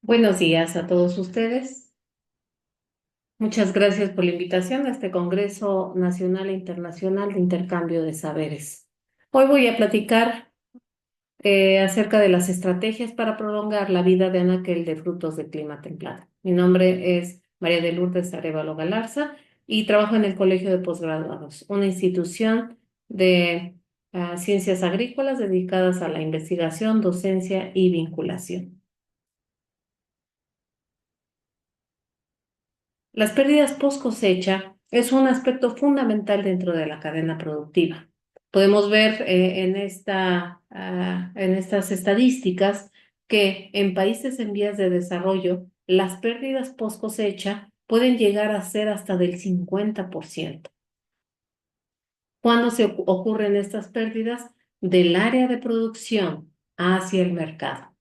Buenos días a todos ustedes. Muchas gracias por la invitación a este Congreso Nacional e Internacional de Intercambio de Saberes. Hoy voy a platicar acerca de las estrategias para prolongar la vida de anaquel de frutos de clima templado. Mi nombre es María de Lourdes Arévalo Galarza y trabajo en el Colegio de Posgraduados, una institución de ciencias agrícolas dedicadas a la investigación, docencia y vinculación. Las pérdidas post cosecha es un aspecto fundamental dentro de la cadena productiva. Podemos ver en estas estadísticas que en países en vías de desarrollo, las pérdidas post cosecha pueden llegar a ser hasta del 50%. ¿Cuándo ocurren estas pérdidas? Del área de producción hacia el mercado.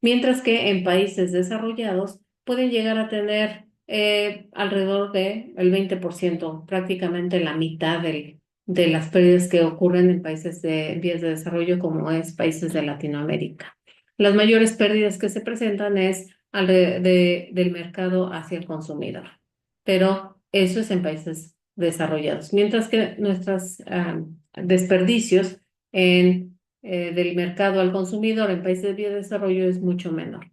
Mientras que en países desarrollados pueden llegar a tener alrededor del 20%, prácticamente la mitad de las pérdidas que ocurren en países de vías de desarrollo, como es países de Latinoamérica. Las mayores pérdidas que se presentan es del mercado hacia el consumidor, pero eso es en países desarrollados, mientras que nuestros desperdicios del mercado al consumidor en países de vías de desarrollo es mucho menor.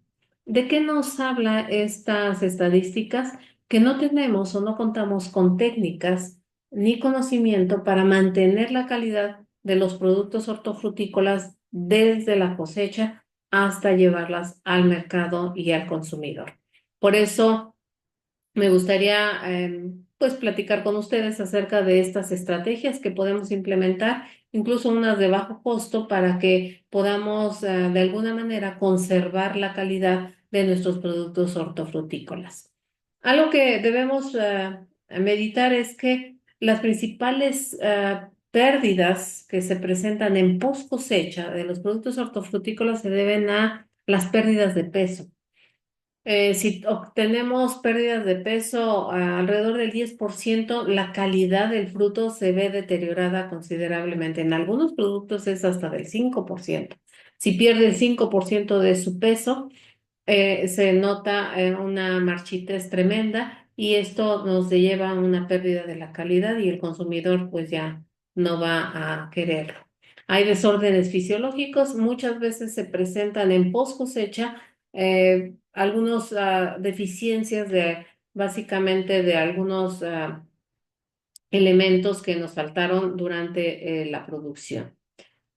¿De qué nos habla estas estadísticas? Que no tenemos o no contamos con técnicas ni conocimiento para mantener la calidad de los productos hortofrutícolas desde la cosecha hasta llevarlas al mercado y al consumidor. Por eso me gustaría pues platicar con ustedes acerca de estas estrategias que podemos implementar, incluso unas de bajo costo, para que podamos de alguna manera conservar la calidad de nuestros productos hortofrutícolas. Algo que debemos meditar es que las principales pérdidas que se presentan en post cosecha de los productos hortofrutícolas se deben a las pérdidas de peso. Si obtenemos pérdidas de peso alrededor del 10%, la calidad del fruto se ve deteriorada considerablemente. En algunos productos es hasta del 5%. Si pierde el 5% de su peso, se nota una marchitez tremenda y esto nos lleva a una pérdida de la calidad y el consumidor pues ya no va a quererlo. Hay desórdenes fisiológicos, muchas veces se presentan en post cosecha algunas deficiencias de básicamente de algunos elementos que nos faltaron durante la producción.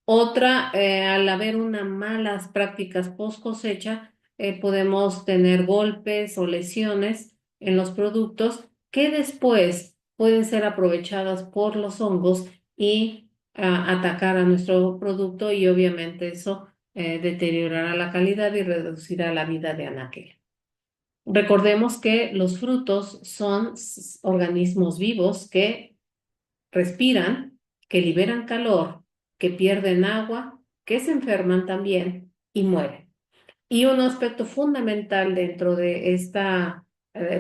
Otra, al haber unas malas prácticas post cosecha, podemos tener golpes o lesiones en los productos que después pueden ser aprovechadas por los hongos y atacar a nuestro producto y obviamente eso deteriorará la calidad y reducirá la vida de anaquel. Recordemos que los frutos son organismos vivos que respiran, que liberan calor, que pierden agua, que se enferman también y mueren. Y un aspecto fundamental dentro de esta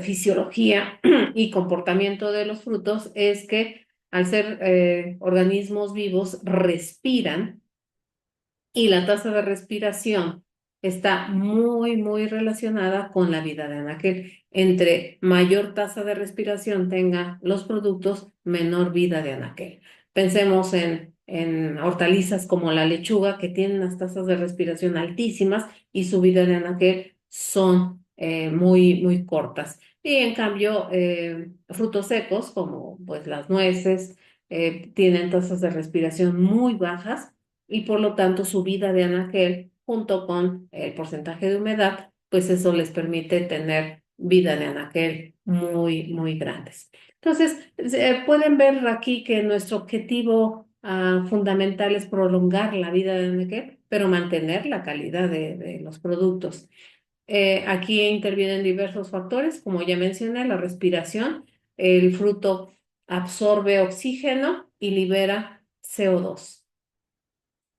fisiología y comportamiento de los frutos es que al ser organismos vivos respiran y la tasa de respiración está muy relacionada con la vida de anaquel. Entre mayor tasa de respiración tenga los productos, menor vida de anaquel. Pensemos en hortalizas como la lechuga, que tienen unas tasas de respiración altísimas y su vida de anaquel son muy cortas. Y en cambio, frutos secos como pues las nueces tienen tasas de respiración muy bajas y por lo tanto su vida de anaquel junto con el porcentaje de humedad, pues eso les permite tener vida de anaquel muy grandes. Entonces, pueden ver aquí que nuestro objetivo fundamental es prolongar la vida de anaquel, pero mantener la calidad de los productos. Aquí intervienen diversos factores, como ya mencioné, la respiración. El fruto absorbe oxígeno y libera CO2.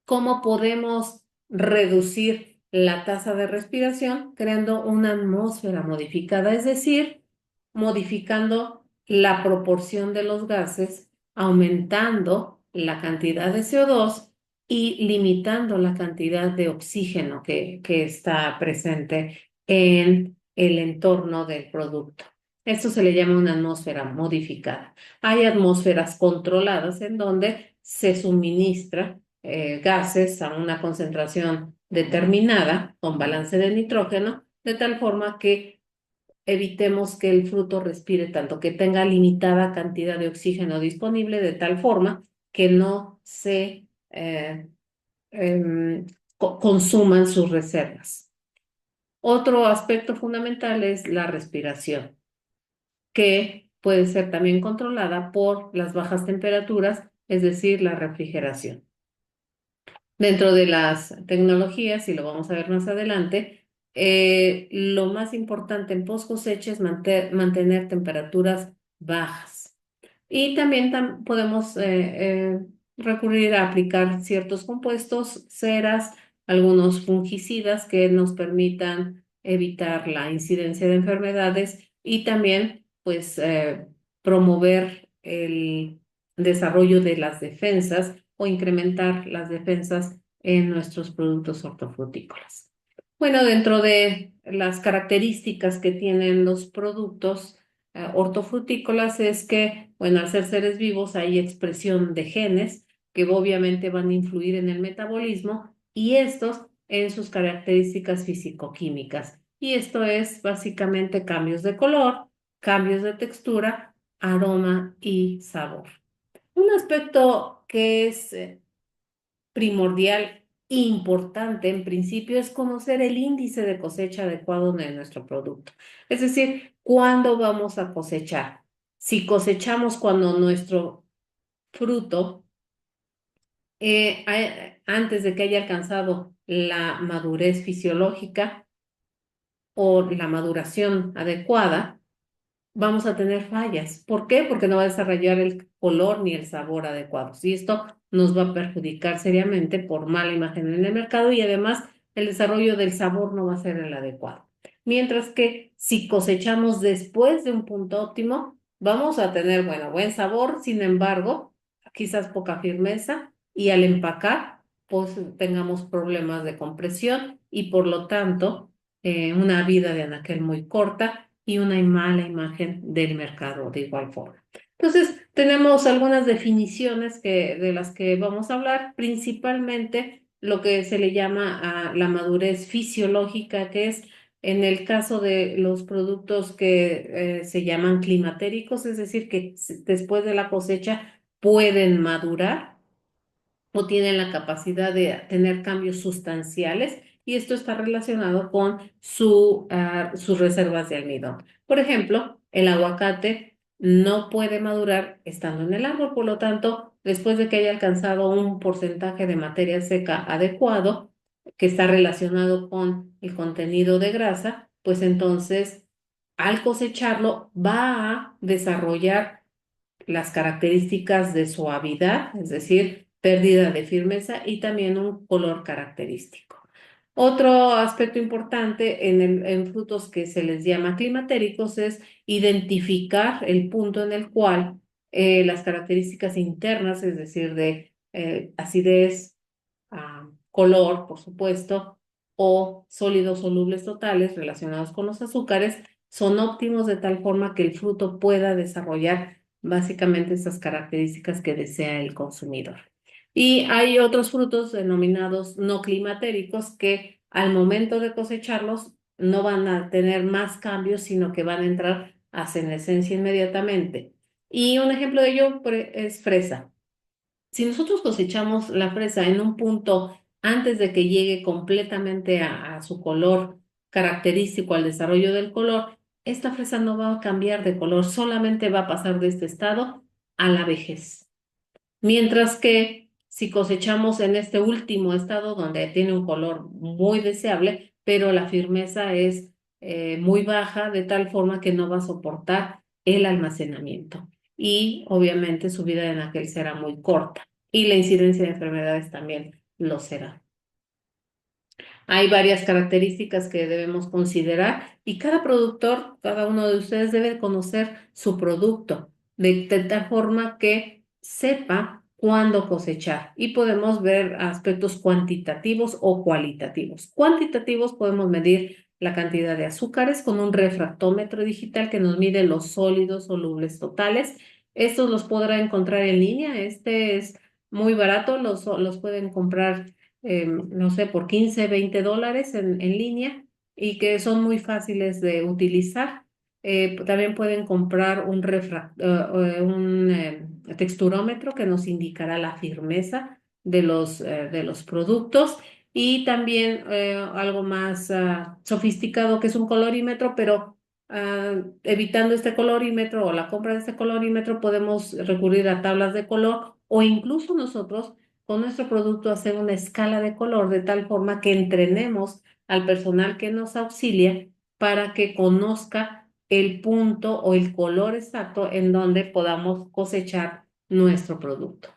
¿Cómo podemos reducir la tasa de respiración? Creando una atmósfera modificada, es decir, modificando la proporción de los gases, aumentando la cantidad de CO2 y limitando la cantidad de oxígeno que está presente en el entorno del producto. Esto se le llama una atmósfera modificada. Hay atmósferas controladas en donde se suministra gases a una concentración determinada con balance de nitrógeno, de tal forma que evitemos que el fruto respire tanto, que tenga limitada cantidad de oxígeno disponible, de tal forma que no se consuman sus reservas. Otro aspecto fundamental es la respiración, que puede ser también controlada por las bajas temperaturas, es decir, la refrigeración. Dentro de las tecnologías, y lo vamos a ver más adelante, lo más importante en post cosecha es mantener temperaturas bajas. Y también podemos recurrir a aplicar ciertos compuestos, ceras, algunos fungicidas que nos permitan evitar la incidencia de enfermedades y también pues promover el desarrollo de las defensas o incrementar las defensas en nuestros productos hortofrutícolas. Bueno, dentro de las características que tienen los productos hortofrutícolas es que, bueno, al ser seres vivos hay expresión de genes que obviamente van a influir en el metabolismo y estos en sus características físico-químicas. Y esto es básicamente cambios de color, cambios de textura, aroma y sabor. Un aspecto que es primordial, importante en principio, es conocer el índice de cosecha adecuado de nuestro producto. Es decir, ¿cuándo vamos a cosechar? Si cosechamos cuando nuestro fruto, antes de que haya alcanzado la madurez fisiológica o la maduración adecuada, vamos a tener fallas. ¿Por qué? Porque no va a desarrollar el color ni el sabor adecuados. Y esto nos va a perjudicar seriamente por mala imagen en el mercado y además el desarrollo del sabor no va a ser el adecuado. Mientras que si cosechamos después de un punto óptimo, vamos a tener, bueno, buen sabor, sin embargo, quizás poca firmeza y al empacar, pues tengamos problemas de compresión y por lo tanto una vida de anaquel muy corta y una mala imagen del mercado de igual forma. Entonces, tenemos algunas definiciones de las que vamos a hablar, principalmente lo que se le llama a la madurez fisiológica, que es en el caso de los productos que se llaman climatéricos, es decir, que después de la cosecha pueden madurar o tienen la capacidad de tener cambios sustanciales y esto está relacionado con sus reservas de almidón. Por ejemplo, el aguacate no puede madurar estando en el árbol, por lo tanto, después de que haya alcanzado un porcentaje de materia seca adecuado, que está relacionado con el contenido de grasa, pues entonces al cosecharlo va a desarrollar las características de suavidad, es decir, pérdida de firmeza y también un color característico. Otro aspecto importante en frutos que se les llama climatéricos es identificar el punto en el cual las características internas, es decir, de acidez, color, por supuesto, o sólidos solubles totales relacionados con los azúcares, son óptimos de tal forma que el fruto pueda desarrollar básicamente esas características que desea el consumidor. Y hay otros frutos denominados no climatéricos que al momento de cosecharlos no van a tener más cambios, sino que van a entrar a senescencia inmediatamente. Y un ejemplo de ello es fresa. Si nosotros cosechamos la fresa en un punto antes de que llegue completamente a su color característico, al desarrollo del color, esta fresa no va a cambiar de color, solamente va a pasar de este estado a la vejez. Mientras que si cosechamos en este último estado donde tiene un color muy deseable, pero la firmeza es muy baja, de tal forma que no va a soportar el almacenamiento. Y obviamente su vida en aquel será muy corta. Y la incidencia de enfermedades también lo será. Hay varias características que debemos considerar y cada productor, cada uno de ustedes debe conocer su producto de tal forma que sepa cuándo cosechar y podemos ver aspectos cuantitativos o cualitativos. Cuantitativos podemos medir la cantidad de azúcares con un refractómetro digital que nos mide los sólidos solubles totales. Estos los podrá encontrar en línea. Este es muy barato, los pueden comprar, no sé, por 15, $20 en línea y que son muy fáciles de utilizar. También pueden comprar un texturómetro que nos indicará la firmeza de los productos y también algo más sofisticado que es un colorímetro, pero evitando este colorímetro o la compra de este colorímetro podemos recurrir a tablas de color o incluso nosotros con nuestro producto hacer una escala de color de tal forma que entrenemos al personal que nos auxilia para que conozca el punto o el color exacto en donde podamos cosechar nuestro producto.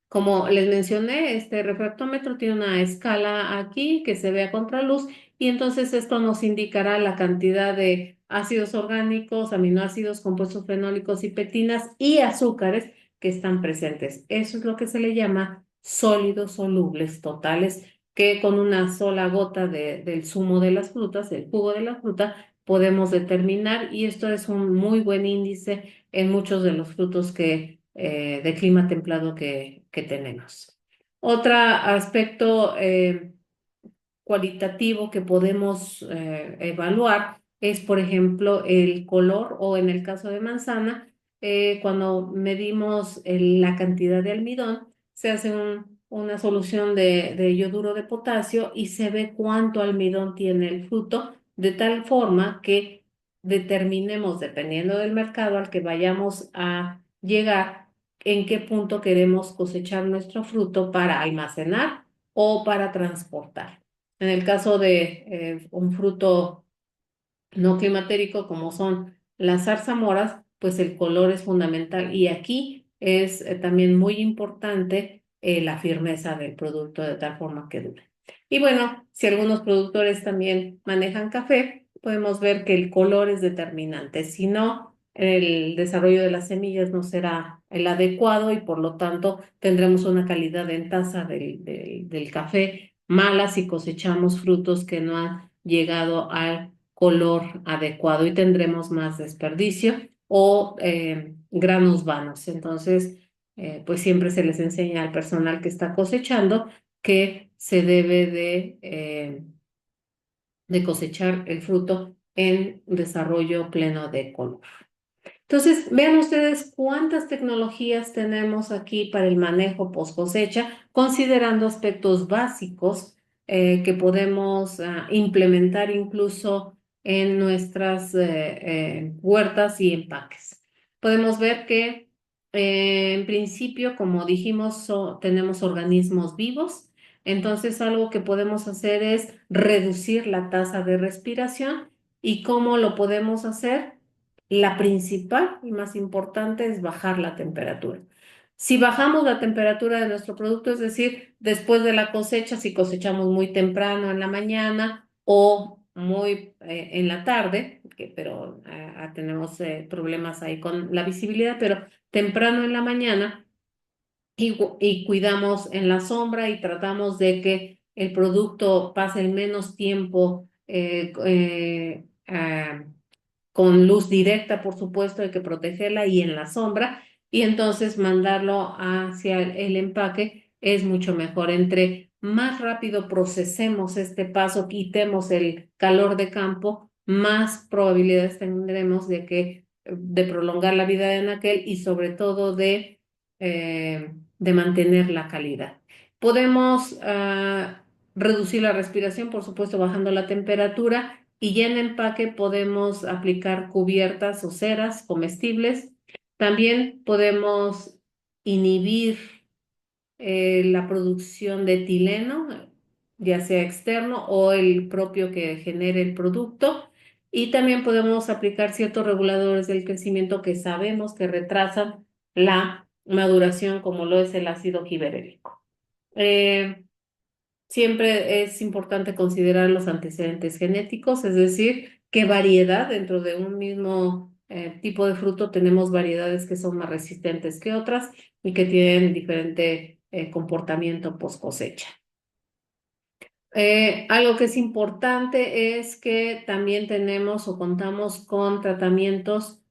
Como les mencioné, este refractómetro tiene una escala aquí que se ve a contraluz y entonces esto nos indicará la cantidad de ácidos orgánicos, aminoácidos, compuestos fenólicos y pectinas y azúcares que están presentes. Eso es lo que se le llama sólidos solubles totales, que con una sola gota del zumo de las frutas, el jugo de la fruta, podemos determinar y esto es un muy buen índice en muchos de los frutos de clima templado que tenemos. Otro aspecto cualitativo que podemos evaluar es, por ejemplo, el color o en el caso de manzana, cuando medimos la cantidad de almidón, se hace una solución de yoduro de potasio y se ve cuánto almidón tiene el fruto, de tal forma que determinemos, dependiendo del mercado al que vayamos a llegar, en qué punto queremos cosechar nuestro fruto para almacenar o para transportar. En el caso de un fruto no climatérico como son las zarzamoras, pues el color es fundamental y aquí es también muy importante la firmeza del producto de tal forma que dure. Y bueno, si algunos productores también manejan café, podemos ver que el color es determinante. Si no, el desarrollo de las semillas no será el adecuado y por lo tanto tendremos una calidad en taza del café mala si cosechamos frutos que no han llegado al color adecuado y tendremos más desperdicio o granos vanos. Entonces, pues siempre se les enseña al personal que está cosechando que se debe de cosechar el fruto en desarrollo pleno de color. Entonces, vean ustedes cuántas tecnologías tenemos aquí para el manejo post cosecha, considerando aspectos básicos que podemos implementar incluso en nuestras huertas y empaques. Podemos ver que en principio, como dijimos, tenemos organismos vivos, entonces algo que podemos hacer es reducir la tasa de respiración. ¿Y cómo lo podemos hacer? La principal y más importante es bajar la temperatura. Si bajamos la temperatura de nuestro producto, es decir, después de la cosecha, si cosechamos muy temprano en la mañana o muy en la tarde, pero tenemos problemas ahí con la visibilidad, pero temprano en la mañana y cuidamos en la sombra y tratamos de que el producto pase el menos tiempo con luz directa, por supuesto, hay que protegerla y en la sombra, y entonces mandarlo hacia el empaque es mucho mejor. Entre más rápido procesemos este paso, quitemos el calor de campo, más probabilidades tendremos de prolongar la vida de anaquel y sobre todo de mantener la calidad. Podemos reducir la respiración, por supuesto, bajando la temperatura y ya en empaque podemos aplicar cubiertas o ceras comestibles. También podemos inhibir la producción de etileno, ya sea externo o el propio que genere el producto. Y también podemos aplicar ciertos reguladores del crecimiento que sabemos que retrasan la maduración, como lo es el ácido giberélico. Eh, Siempre es importante considerar los antecedentes genéticos, es decir, qué variedad dentro de un mismo tipo de fruto tenemos variedades que son más resistentes que otras y que tienen diferente comportamiento post cosecha. Algo que es importante es que también tenemos o contamos con tratamientos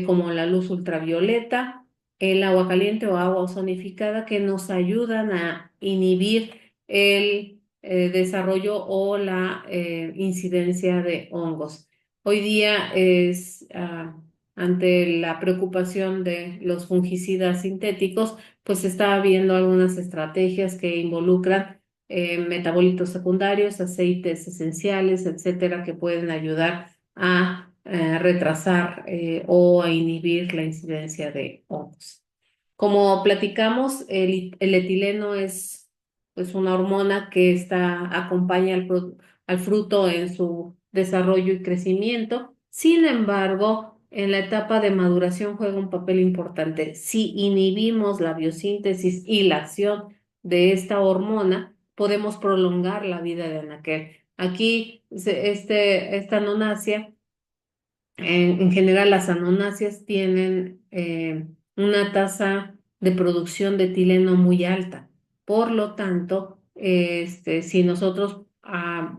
como la luz ultravioleta, el agua caliente o agua ozonificada que nos ayudan a inhibir el desarrollo o la incidencia de hongos. Hoy día ante la preocupación de los fungicidas sintéticos, pues se está viendo algunas estrategias que involucran metabolitos secundarios, aceites esenciales, etcétera, que pueden ayudar a retrasar o a inhibir la incidencia de hongos. Como platicamos, el etileno es pues una hormona que acompaña al fruto en su desarrollo y crecimiento. Sin embargo, en la etapa de maduración juega un papel importante. Si inhibimos la biosíntesis y la acción de esta hormona, podemos prolongar la vida de anaquel. Aquí, esta nonacia en general, las anonáceas tienen una tasa de producción de etileno muy alta. Por lo tanto, si nosotros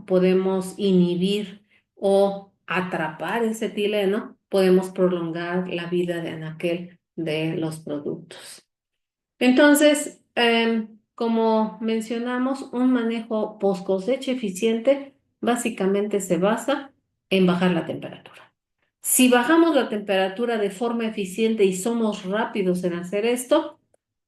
podemos inhibir o atrapar ese etileno, podemos prolongar la vida de anaquel de los productos. Entonces, como mencionamos, un manejo post cosecha eficiente básicamente se basa en bajar la temperatura. Si bajamos la temperatura de forma eficiente y somos rápidos en hacer esto,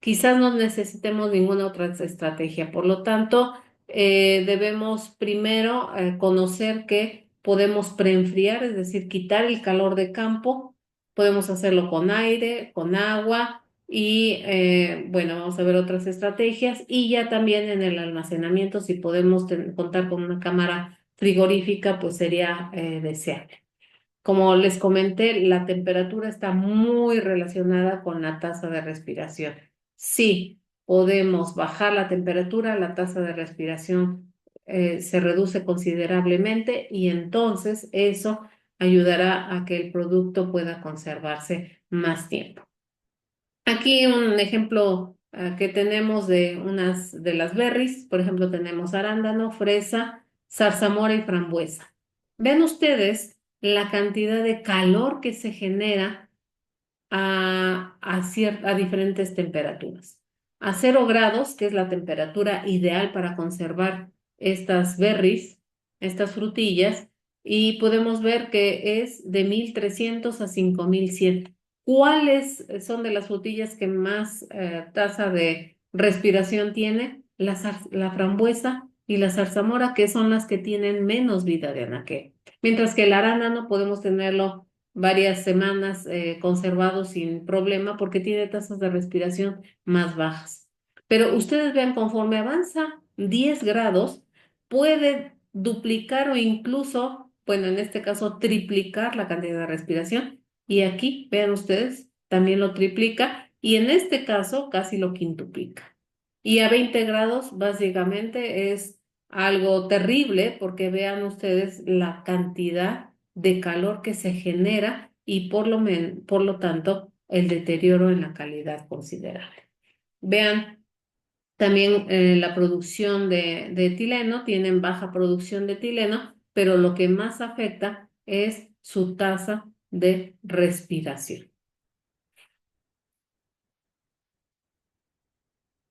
quizás no necesitemos ninguna otra estrategia. Por lo tanto, debemos primero conocer que podemos preenfriar, es decir, quitar el calor de campo. Podemos hacerlo con aire, con agua y bueno, vamos a ver otras estrategias. Y ya también en el almacenamiento, si podemos contar con una cámara frigorífica, pues sería deseable. Como les comenté, la temperatura está muy relacionada con la tasa de respiración. Si podemos bajar la temperatura, la tasa de respiración se reduce considerablemente y entonces eso ayudará a que el producto pueda conservarse más tiempo. Aquí un ejemplo que tenemos de unas de las berries, por ejemplo, tenemos arándano, fresa, zarzamora y frambuesa. Vean ustedes la cantidad de calor que se genera a diferentes temperaturas. A 0 grados, que es la temperatura ideal para conservar estas berries, estas frutillas, y podemos ver que es de 1300 a 5100. ¿Cuáles son de las frutillas que más tasa de respiración tiene? La frambuesa y la zarzamora, que son las que tienen menos vida de anaquel. Mientras que el arándano podemos tenerlo varias semanas conservado sin problema porque tiene tasas de respiración más bajas. Pero ustedes vean, conforme avanza 10 grados, puede duplicar o incluso, bueno, en este caso, triplicar la cantidad de respiración. Y aquí, vean ustedes, también lo triplica y en este caso casi lo quintuplica. Y a 20 grados, básicamente, es algo terrible porque vean ustedes la cantidad de calor que se genera y por lo tanto el deterioro en la calidad considerable. Vean también la producción de etileno, tienen baja producción de etileno, pero lo que más afecta es su tasa de respiración.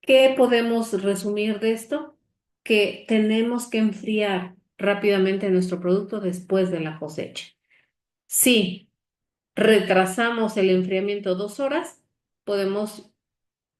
¿Qué podemos resumir de esto? Que tenemos que enfriar rápidamente nuestro producto después de la cosecha. Sí, retrasamos el enfriamiento 2 horas, podemos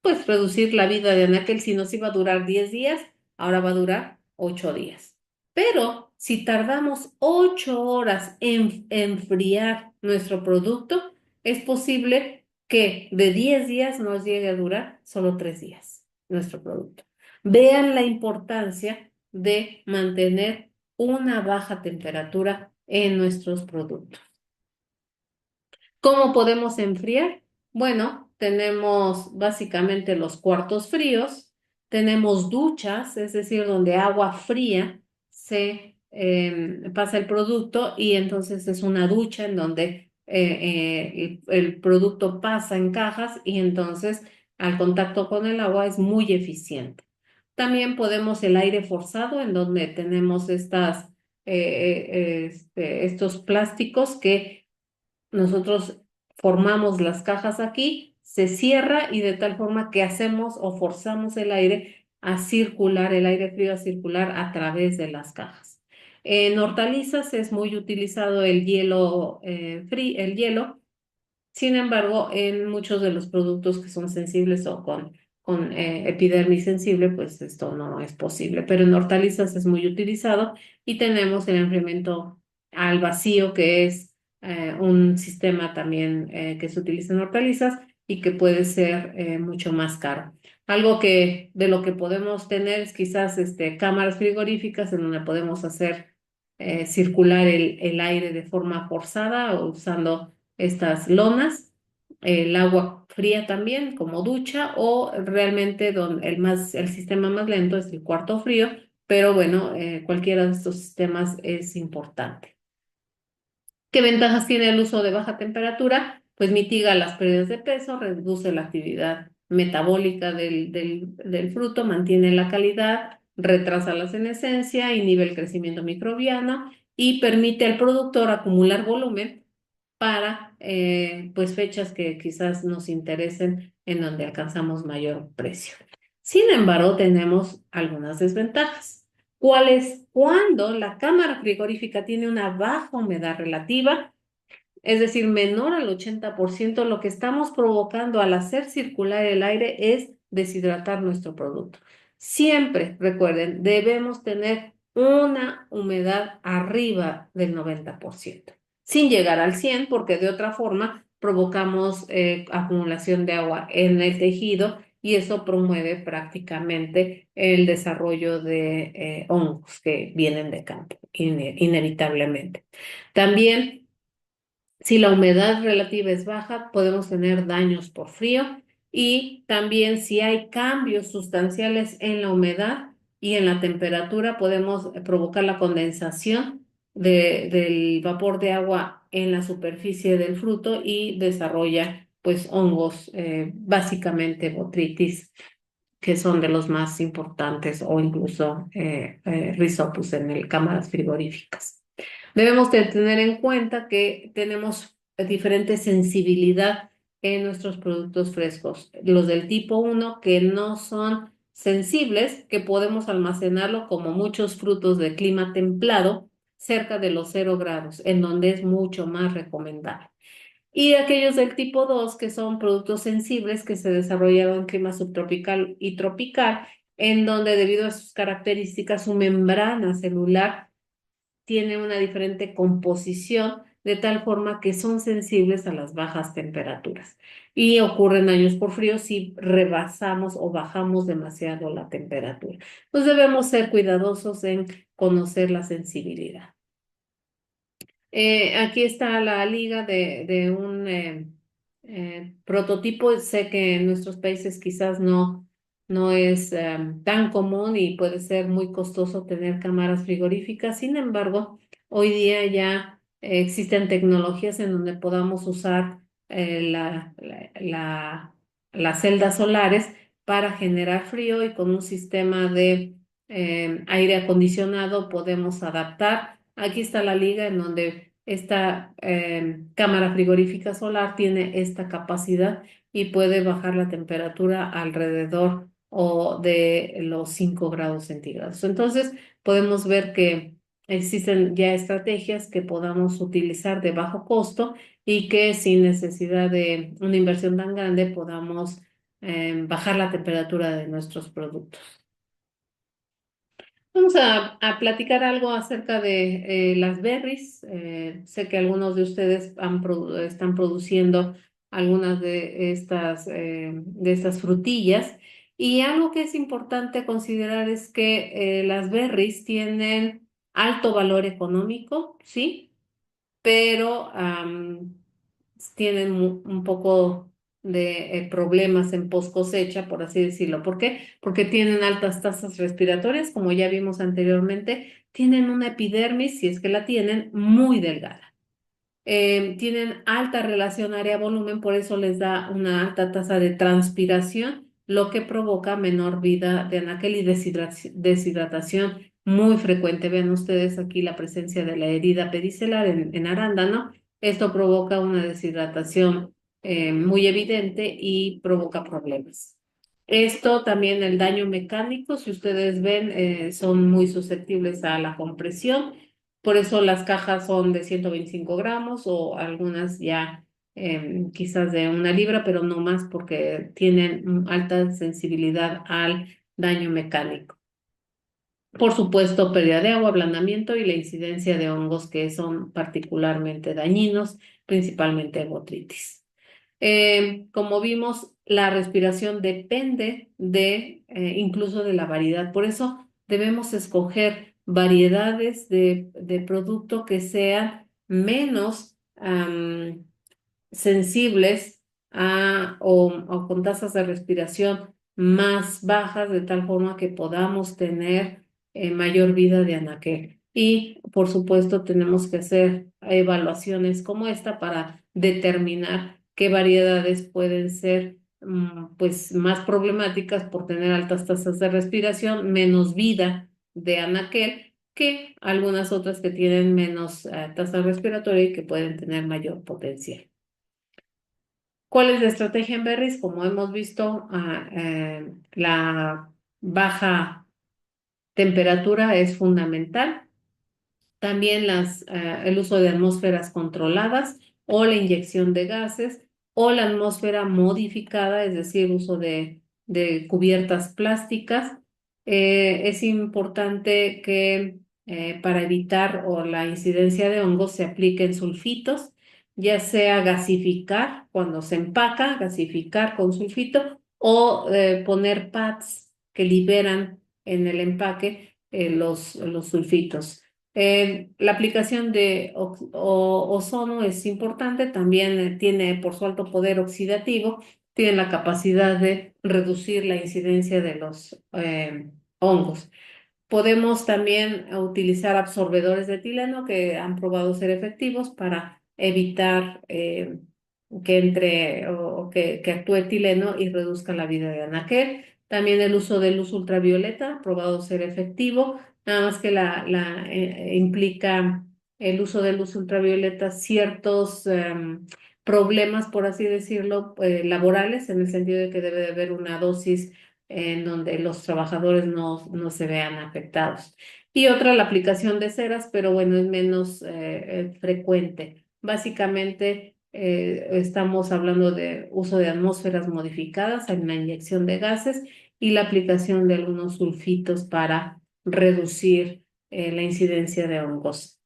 pues reducir la vida de anaquel. Si nos iba a durar 10 días, ahora va a durar 8 días. Pero si tardamos 8 horas en enfriar nuestro producto, es posible que de 10 días nos llegue a durar solo 3 días nuestro producto. Vean la importancia de mantener una baja temperatura en nuestros productos. ¿Cómo podemos enfriar? Bueno, tenemos básicamente los cuartos fríos, tenemos duchas, es decir, donde agua fría se pasa el producto y entonces es una ducha en donde el producto pasa en cajas y entonces al contacto con el agua es muy eficiente. También podemos el aire forzado, en donde tenemos estos plásticos que nosotros formamos las cajas aquí, se cierra y de tal forma que hacemos o forzamos el aire a circular, el aire frío a circular a través de las cajas. En hortalizas es muy utilizado el hielo, el hielo. Sin embargo, en muchos de los productos que son sensibles o con epidermis sensible, pues esto no es posible. Pero en hortalizas es muy utilizado y tenemos el enfriamiento al vacío, que es un sistema también que se utiliza en hortalizas y que puede ser mucho más caro. Algo que de lo que podemos tener es quizás cámaras frigoríficas en donde podemos hacer circular el aire de forma forzada o usando estas lonas, el agua fría también como ducha o realmente el sistema más lento es el cuarto frío, pero bueno, cualquiera de estos sistemas es importante. ¿Qué ventajas tiene el uso de baja temperatura? Pues mitiga las pérdidas de peso, reduce la actividad metabólica del fruto, mantiene la calidad, retrasa la senescencia, inhibe el crecimiento microbiano y permite al productor acumular volumen para pues fechas que quizás nos interesen en donde alcanzamos mayor precio. Sin embargo, tenemos algunas desventajas. ¿Cuál es? Cuando la cámara frigorífica tiene una baja humedad relativa, es decir, menor al 80%, lo que estamos provocando al hacer circular el aire es deshidratar nuestro producto. Siempre, recuerden, debemos tener una humedad arriba del 90%, sin llegar al 100%, porque de otra forma provocamos acumulación de agua en el tejido y eso promueve prácticamente el desarrollo de hongos que vienen de campo, inevitablemente. También si la humedad relativa es baja, podemos tener daños por frío y también si hay cambios sustanciales en la humedad y en la temperatura, podemos provocar la condensación del vapor de agua en la superficie del fruto y desarrolla pues hongos, básicamente botritis, que son de los más importantes o incluso Rhizopus en el cámaras frigoríficas. Debemos de tener en cuenta que tenemos diferente sensibilidad en nuestros productos frescos. Los del tipo uno que no son sensibles, que podemos almacenarlo como muchos frutos de clima templado, cerca de los 0 grados, en donde es mucho más recomendable. Y aquellos del tipo 2 que son productos sensibles que se desarrollaron en clima subtropical y tropical, en donde debido a sus características, su membrana celular tiene una diferente composición, de tal forma que son sensibles a las bajas temperaturas. Y ocurren daños por frío si rebasamos o bajamos demasiado la temperatura. Entonces debemos ser cuidadosos en conocer la sensibilidad. Aquí está la liga de un prototipo. Sé que en nuestros países quizás no es tan común y puede ser muy costoso tener cámaras frigoríficas. Sin embargo, hoy día ya existen tecnologías en donde podamos usar las celdas solares para generar frío y con un sistema de aire acondicionado podemos adaptar. Aquí está la liga en donde esta cámara frigorífica solar tiene esta capacidad y puede bajar la temperatura alrededor o de los 5 grados centígrados. Entonces, podemos ver que existen ya estrategias que podamos utilizar de bajo costo y que sin necesidad de una inversión tan grande podamos bajar la temperatura de nuestros productos. Vamos a platicar algo acerca de las berries. Sé que algunos de ustedes están produciendo algunas de estas frutillas. Y algo que es importante considerar es que las berries tienen alto valor económico, ¿sí? Pero tienen un poco de problemas en post cosecha, por así decirlo. ¿Por qué? Porque tienen altas tasas respiratorias, como ya vimos anteriormente, tienen una epidermis, si es que la tienen, muy delgada. Tienen alta relación área-volumen, por eso les da una alta tasa de transpiración lo que provoca menor vida de anaquel y deshidratación muy frecuente. Vean ustedes aquí la presencia de la herida pedicelar en arándano. Esto provoca una deshidratación muy evidente y provoca problemas. Esto también el daño mecánico, si ustedes ven, son muy susceptibles a la compresión. Por eso las cajas son de 125 gramos o algunas ya quizás de 1 libra, pero no más porque tienen alta sensibilidad al daño mecánico. Por supuesto, pérdida de agua, ablandamiento y la incidencia de hongos que son particularmente dañinos, principalmente botritis. Como vimos, la respiración depende de incluso de la variedad. Por eso debemos escoger variedades de producto que sean menos sensibles o con tasas de respiración más bajas, de tal forma que podamos tener mayor vida de anaquel. Y por supuesto tenemos que hacer evaluaciones como esta para determinar qué variedades pueden ser pues más problemáticas por tener altas tasas de respiración, menos vida de anaquel que algunas otras que tienen menos tasa respiratoria y que pueden tener mayor potencial. ¿Cuál es la estrategia en berries? Como hemos visto, la baja temperatura es fundamental. También el uso de atmósferas controladas o la inyección de gases o la atmósfera modificada, es decir, uso de cubiertas plásticas. Es importante que para evitar o la incidencia de hongos se apliquen sulfitos, ya sea gasificar cuando se empaca, gasificar con sulfito o poner pads que liberan en el empaque los sulfitos. La aplicación de ozono es importante, también tiene por su alto poder oxidativo, tiene la capacidad de reducir la incidencia de los hongos. Podemos también utilizar absorbedores de etileno que han probado ser efectivos para evitar que entre o que actúe etileno y reduzca la vida de anaquel. También el uso de luz ultravioleta ha probado ser efectivo, nada más que implica el uso de luz ultravioleta ciertos problemas, por así decirlo, laborales, en el sentido de que debe de haber una dosis en donde los trabajadores no se vean afectados. Y otra, la aplicación de ceras, pero bueno, es menos frecuente. Básicamente, estamos hablando de uso de atmósferas modificadas en la inyección de gases y la aplicación de algunos sulfitos para reducir la incidencia de hongos.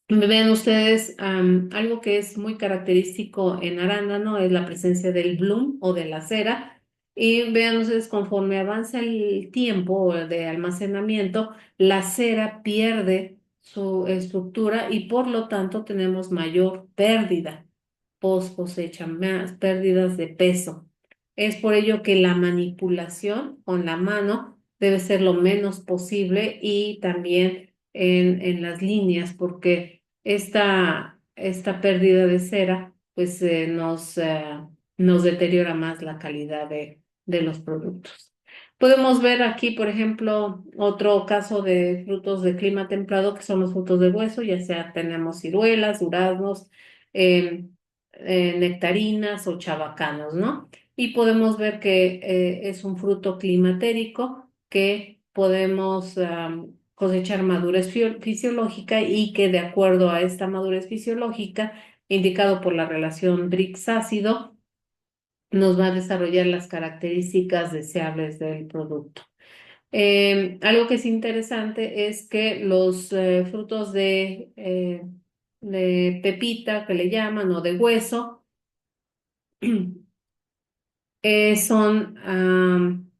Ven ustedes, algo que es muy característico en arándano es la presencia del bloom o de la cera. Y vean ustedes, conforme avanza el tiempo de almacenamiento, la cera pierde su estructura y por lo tanto tenemos mayor pérdida post cosecha, más pérdidas de peso. Es por ello que la manipulación con la mano debe ser lo menos posible y también en las líneas, porque esta pérdida de cera pues nos deteriora más la calidad de los productos. Podemos ver aquí, por ejemplo, otro caso de frutos de clima templado, que son los frutos de hueso, ya sea tenemos ciruelas, duraznos, em, nectarinas o chabacanos, ¿no? Y podemos ver que es un fruto climatérico que podemos cosechar madurez fisiológica y que de acuerdo a esta madurez fisiológica, indicado por la relación Brix-ácido, nos va a desarrollar las características deseables del producto. Algo que es interesante es que los frutos de pepita, que le llaman, o de hueso, son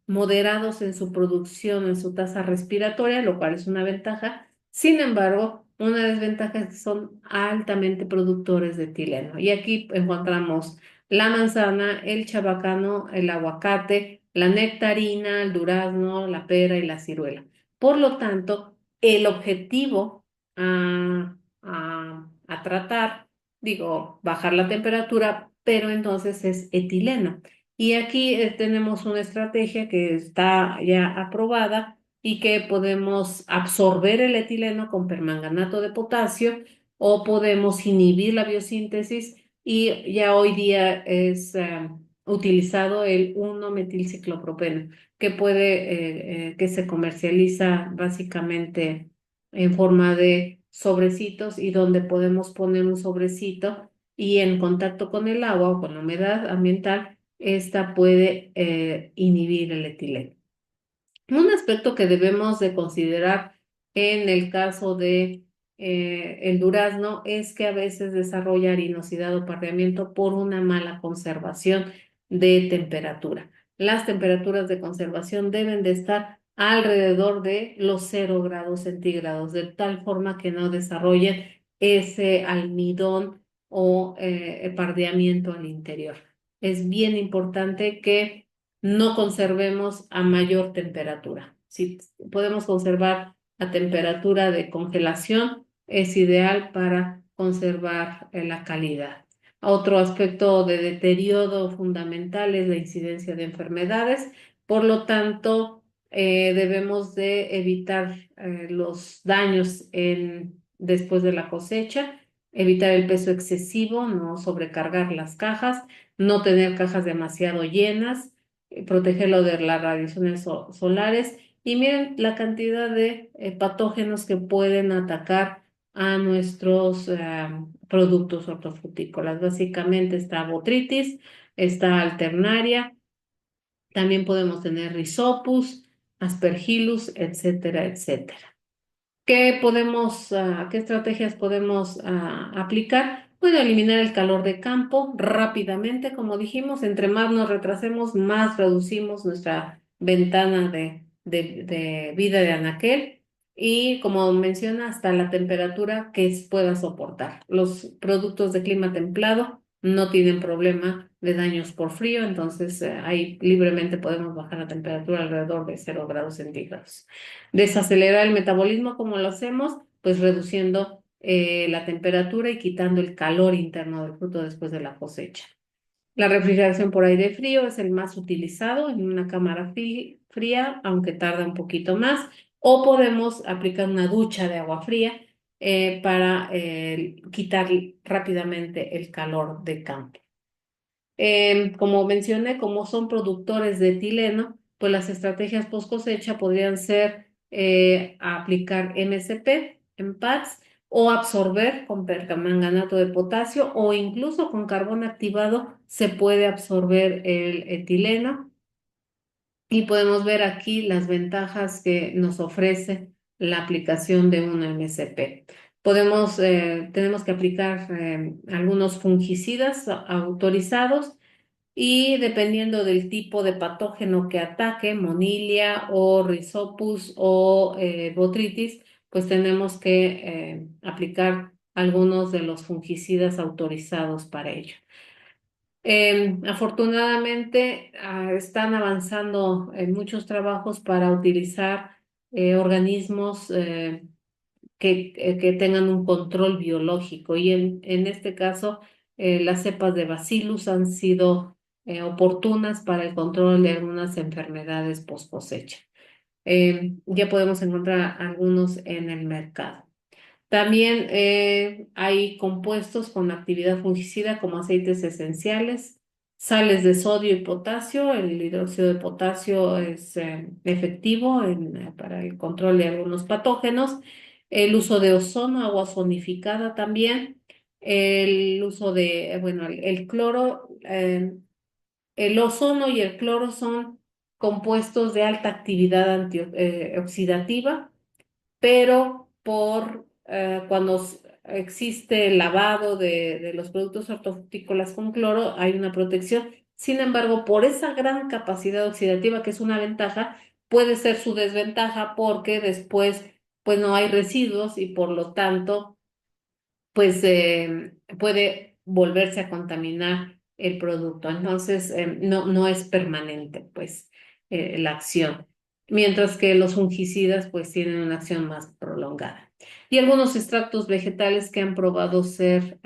moderados en su producción, en su tasa respiratoria, lo cual es una ventaja. Sin embargo, una desventaja es que son altamente productores de etileno. Y aquí encontramos la manzana, el chabacano, el aguacate, la nectarina, el durazno, la pera y la ciruela. Por lo tanto, el objetivo a tratar, digo, bajar la temperatura, pero entonces es etileno. Y aquí tenemos una estrategia que está ya aprobada y que podemos absorber el etileno con permanganato de potasio o podemos inhibir la biosíntesis y ya hoy día es utilizado el 1-metilciclopropeno, que que se comercializa básicamente en forma de sobrecitos y donde podemos poner un sobrecito y en contacto con el agua o con la humedad ambiental, esta puede inhibir el etileno. Un aspecto que debemos de considerar en el caso de el durazno es que a veces desarrolla harinosidad o pardeamiento por una mala conservación de temperatura. Las temperaturas de conservación deben de estar alrededor de los 0 °C, de tal forma que no desarrollen ese almidón o pardeamiento al interior. Es bien importante que no conservemos a mayor temperatura. Si podemos conservar a temperatura de congelación, es ideal para conservar la calidad. Otro aspecto de deterioro fundamental es la incidencia de enfermedades. Por lo tanto, debemos de evitar los daños después de la cosecha, evitar el peso excesivo, no sobrecargar las cajas, no tener cajas demasiado llenas, protegerlo de las radiaciones solares. Y miren la cantidad de patógenos que pueden atacar a nuestros productos hortofrutícolas. Básicamente está botritis, está alternaria, también podemos tener Rhizopus, Aspergillus, etcétera, etcétera. ¿Qué estrategias podemos aplicar? Bueno, eliminar el calor de campo rápidamente, como dijimos, entre más nos retrasemos, más reducimos nuestra ventana de vida de anaquel y, como menciona, hasta la temperatura que pueda soportar. Los productos de clima templado no tienen problema de daños por frío, entonces ahí libremente podemos bajar la temperatura alrededor de 0 °C. Desacelerar el metabolismo, como lo hacemos, pues reduciendo la temperatura y quitando el calor interno del fruto después de la cosecha. La refrigeración por aire frío es el más utilizado en una cámara fría, aunque tarda un poquito más, o podemos aplicar una ducha de agua fría para quitar rápidamente el calor de campo. Como mencioné, como son productores de etileno, pues las estrategias post cosecha podrían ser aplicar MSP en pads o absorber con permanganato de potasio o incluso con carbón activado se puede absorber el etileno y podemos ver aquí las ventajas que nos ofrece la aplicación de un MSP. Tenemos que aplicar algunos fungicidas autorizados y dependiendo del tipo de patógeno que ataque, Monilia o Rhizopus o Botrytis, pues tenemos que aplicar algunos de los fungicidas autorizados para ello. Afortunadamente, están avanzando en muchos trabajos para utilizar organismos que tengan un control biológico y en este caso las cepas de Bacillus han sido oportunas para el control de algunas enfermedades post cosecha. Ya podemos encontrar algunos en el mercado. También hay compuestos con actividad fungicida como aceites esenciales, sales de sodio y potasio. El hidróxido de potasio es efectivo para el control de algunos patógenos. El uso de ozono, agua ozonificada también. El uso bueno, el cloro, el ozono y el cloro son compuestos de alta actividad oxidativa, pero cuando existe el lavado de los productos hortofrutícolas con cloro, hay una protección. Sin embargo, por esa gran capacidad oxidativa, que es una ventaja, puede ser su desventaja porque después, pues no hay residuos y por lo tanto pues puede volverse a contaminar el producto. Entonces, no es permanente, pues, la acción. Mientras que los fungicidas, pues, tienen una acción más prolongada. Y algunos extractos vegetales que han probado ser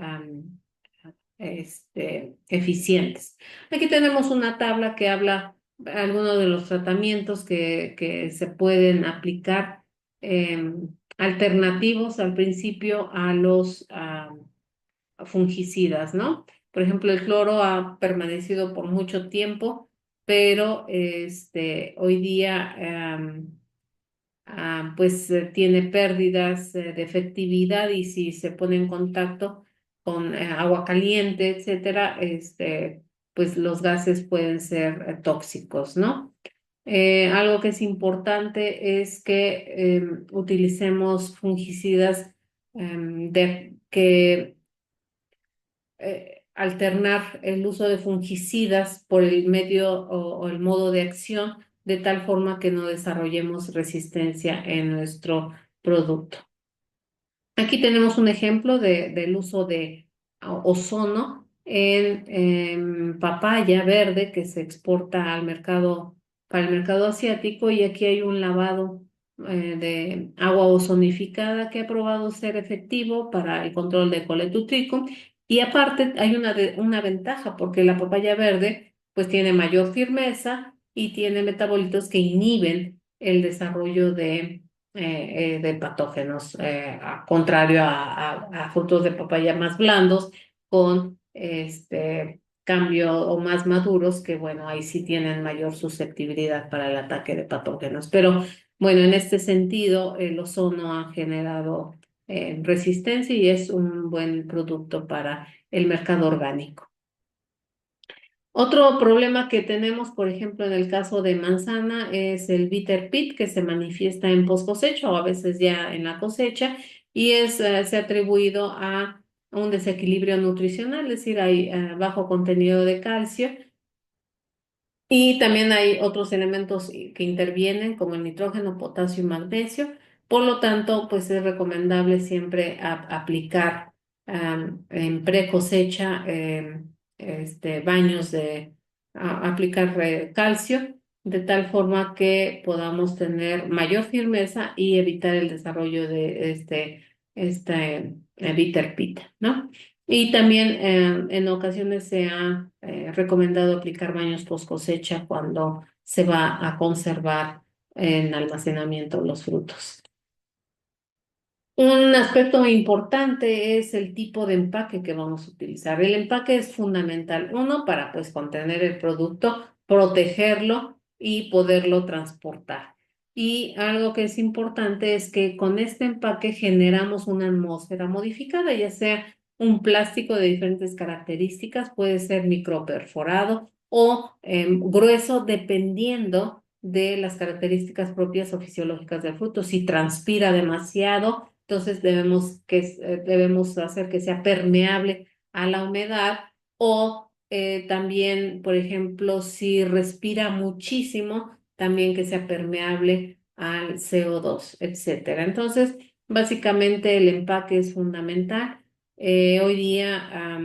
eficientes. Aquí tenemos una tabla que habla algunos de los tratamientos que se pueden aplicar alternativos al principio a los fungicidas, ¿no? Por ejemplo, el cloro ha permanecido por mucho tiempo, pero hoy día pues tiene pérdidas de efectividad y si se pone en contacto con agua caliente, etcétera, pues los gases pueden ser tóxicos, ¿no? Algo que es importante es que utilicemos fungicidas que alternar el uso de fungicidas por el medio o el modo de acción de tal forma que no desarrollemos resistencia en nuestro producto. Aquí tenemos un ejemplo del uso de ozono en papaya verde que se exporta al mercado, para el mercado asiático y aquí hay un lavado de agua ozonificada que ha probado ser efectivo para el control de coletutricum y aparte hay una ventaja porque la papaya verde pues tiene mayor firmeza y tiene metabolitos que inhiben el desarrollo de patógenos, contrario a frutos de papaya más blandos con cambio o más maduros que bueno, ahí sí tienen mayor susceptibilidad para el ataque de patógenos. Pero bueno, en este sentido, el ozono ha generado resistencia y es un buen producto para el mercado orgánico. Otro problema que tenemos, por ejemplo, en el caso de manzana, es el bitter pit que se manifiesta en post cosecha o a veces ya en la cosecha y se ha atribuido a un desequilibrio nutricional, es decir, hay bajo contenido de calcio y también hay otros elementos que intervienen como el nitrógeno, potasio y magnesio. Por lo tanto, pues es recomendable siempre aplicar en pre-cosecha baños aplicar calcio de tal forma que podamos tener mayor firmeza y evitar el desarrollo de bitter pit, ¿no? Y también en ocasiones se ha recomendado aplicar baños post cosecha cuando se va a conservar en almacenamiento los frutos. Un aspecto importante es el tipo de empaque que vamos a utilizar. El empaque es fundamental, uno, para pues contener el producto, protegerlo y poderlo transportar. Y algo que es importante es que con este empaque generamos una atmósfera modificada, ya sea un plástico de diferentes características, puede ser microperforado o grueso, dependiendo de las características propias o fisiológicas del fruto. Si transpira demasiado, entonces debemos hacer que sea permeable a la humedad o también, por ejemplo, si respira muchísimo, también que sea permeable al CO2, etcétera. Entonces, básicamente el empaque es fundamental. Hoy día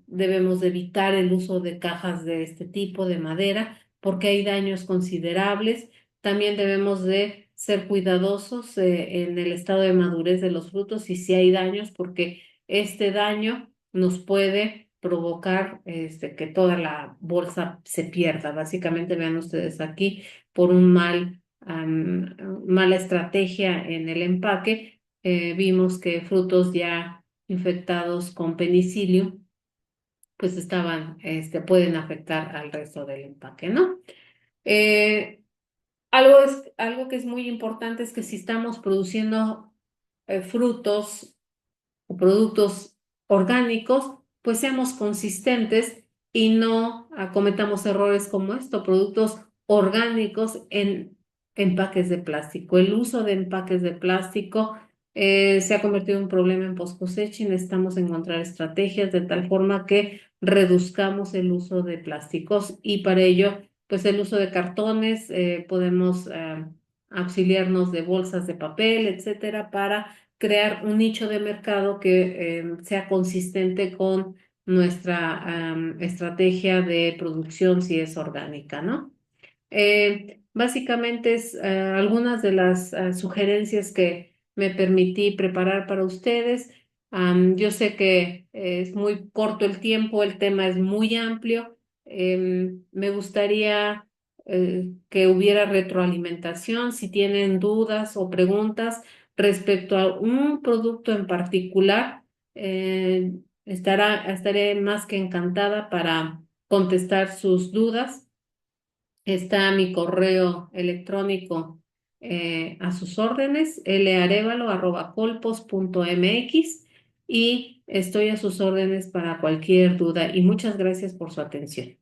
debemos de evitar el uso de cajas de este tipo de madera porque hay daños considerables. También debemos de ser cuidadosos en el estado de madurez de los frutos y si hay daños, porque este daño nos puede provocar que toda la bolsa se pierda. Básicamente, vean ustedes aquí, por mala estrategia en el empaque, vimos que frutos ya infectados con penicilio, pues pueden afectar al resto del empaque, ¿no? Eh, algo que es muy importante es que si estamos produciendo frutos o productos orgánicos, pues seamos consistentes y no cometamos errores como esto, productos orgánicos en empaques de plástico. El uso de empaques de plástico se ha convertido en un problema en post cosecha y necesitamos encontrar estrategias de tal forma que reduzcamos el uso de plásticos y para ello, pues el uso de cartones, podemos auxiliarnos de bolsas de papel, etcétera, para crear un nicho de mercado que sea consistente con nuestra estrategia de producción si es orgánica, ¿no? Básicamente es algunas de las sugerencias que me permití preparar para ustedes. Yo sé que es muy corto el tiempo, el tema es muy amplio. Me gustaría que hubiera retroalimentación si tienen dudas o preguntas respecto a un producto en particular. Estaré más que encantada para contestar sus dudas. Está mi correo electrónico a sus órdenes, larevalo@colpos.mx, y estoy a sus órdenes para cualquier duda y muchas gracias por su atención.